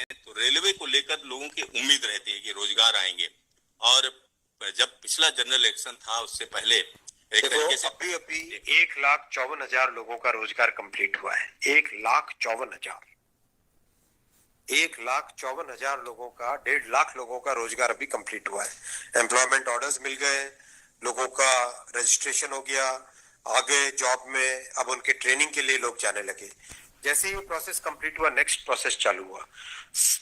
तो रेलवे को लेकर लोगों की उम्मीद रहती है कि रोजगार आएंगे। और जब पिछला जनरल इलेक्शन था उससे पहले एक तरीके से अभी 1,54,000 लोगों का रोजगार कंप्लीट हुआ है। 1,54,000 1,54,000 लोगों का, 1.5 लाख लोगों का रोजगार अभी कंप्लीट हुआ है। एम्प्लॉयमेंट ऑर्डर्स मिल गए, लोगों का रजिस्ट्रेशन हो गया, आगे जॉब में अब उनके ट्रेनिंग के लिए लोग जाने लगे। जैसे ही प्रोसेस कंप्लीट हुआ, नेक्स्ट प्रोसेस चालू हुआ।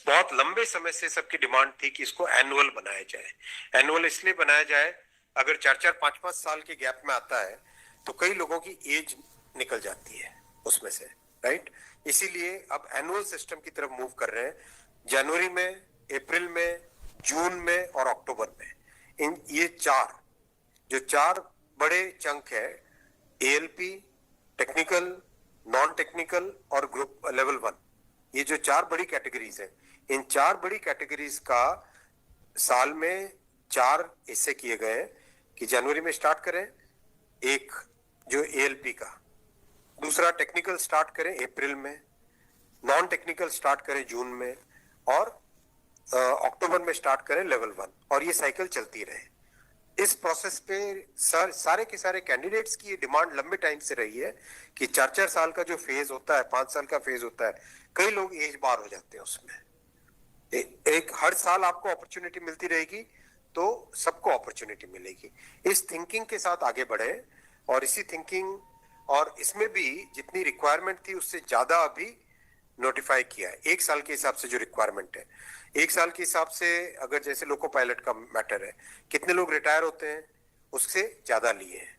बहुत लंबे समय से सबकी डिमांड थी कि इसको एनुअल बनाया जाए। एनुअल इसलिए बनाया जाए, अगर 4-4, 5-5 साल के गैप में आता है तो कई लोगों की एज निकल जाती है उसमें से, राइट। इसीलिए अब एनुअल सिस्टम की तरफ मूव कर रहे हैं। जनवरी में, अप्रैल में, जून में और अक्टूबर में, इन ये चार बड़े चंक है, एएलपी, टेक्निकल, नॉन टेक्निकल और ग्रुप लेवल 1, ये जो 4 बड़ी कैटेगरीज है, इन 4 बड़ी कैटेगरीज का साल में 4 हिस्से किए गए हैं कि जनवरी में स्टार्ट करें एक जो एएलपी का, दूसरा टेक्निकल स्टार्ट करें अप्रैल में, नॉन टेक्निकल स्टार्ट करें जून में और अक्टूबर में स्टार्ट करें लेवल 1, और ये साइकिल चलती रहे। इस प्रोसेस पे सारे के सारे कैंडिडेट्स की डिमांड लंबे टाइम से रही है कि 4-4 साल का जो फेज होता है, 5 साल का फेज होता है, कई लोग एज बार हो जाते हैं उसमें। एक हर साल आपको अपॉर्चुनिटी मिलती रहेगी तो सबको अपॉर्चुनिटी मिलेगी। इस थिंकिंग के साथ आगे बढ़े, और इसी थिंकिंग और इसमें भी जितनी रिक्वायरमेंट थी उससे ज्यादा अभी नोटिफाई किया है। 1 साल के हिसाब से जो रिक्वायरमेंट है, 1 साल के हिसाब से, अगर जैसे लोको पायलट का मैटर है, कितने लोग रिटायर होते हैं उससे ज्यादा लिए हैं,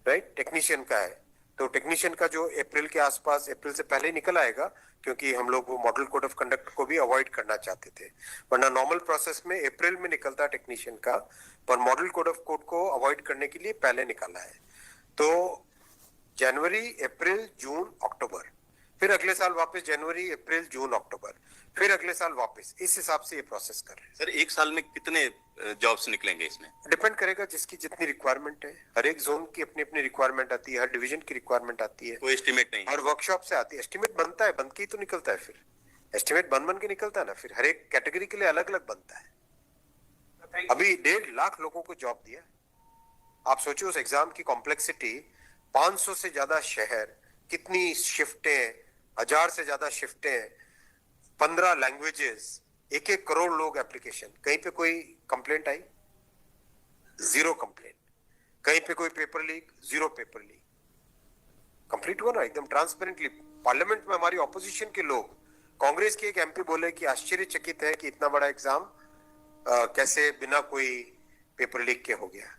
राइट। टेक्नीशियन का है तो टेक्नीशियन का जो अप्रैल के आसपास, अप्रैल से पहले निकल आएगा, क्योंकि हम लोग वो मॉडल कोड ऑफ कंडक्ट को भी अवॉइड करना चाहते थे, वरना नॉर्मल प्रोसेस में अप्रैल में निकलता टेक्नीशियन का, पर मॉडल कोड ऑफ कोड को अवॉइड करने के लिए पहले निकाला है। तो जनवरी, अप्रैल, जून, अक्टूबर, फिर अगले साल वापस जनवरी, अप्रैल, जून, अक्टूबर, फिर अगले साल वापस, इस हिसाब से ये प्रोसेस कर रहे हैं। सर 1 साल में कितने जॉब्स निकलेंगे इसमें? डिपेंड करेगा जिसकी जितनी रिक्वायरमेंट है। हर एक जोन की अपनी अपनी रिक्वायरमेंट आती है, हर डिवीजन की रिक्वायरमेंट आती है, कोई एस्टिमेट नहीं, हर वर्कशॉप से आती है। एस्टिमेट बनता है, बन के ही तो निकलता है, फिर एस्टिमेट बन के निकलता है ना, फिर हर एक कैटेगरी के लिए अलग अलग बनता है। अभी 1.5 लाख लोगों को जॉब दिया। आप सोचिए उस एग्जाम की कॉम्प्लेक्सिटी, 500 से ज्यादा शहर, कितनी शिफ्टें, 1000 से ज्यादा शिफ्टें, 15 लैंग्वेजेस, 1-1 करोड़ लोग एप्लीकेशन। कहीं पे कोई कंप्लेंट आई? 0 कंप्लेंट। कहीं पे कोई paper leak? 0 paper leak. Complete हुआ ना एकदम ट्रांसपेरेंटली। पार्लियामेंट में हमारी ऑपोजिशन के लोग, कांग्रेस के एक एमपी बोले कि आश्चर्यचकित है कि इतना बड़ा एग्जाम कैसे बिना कोई पेपर लीक के हो गया।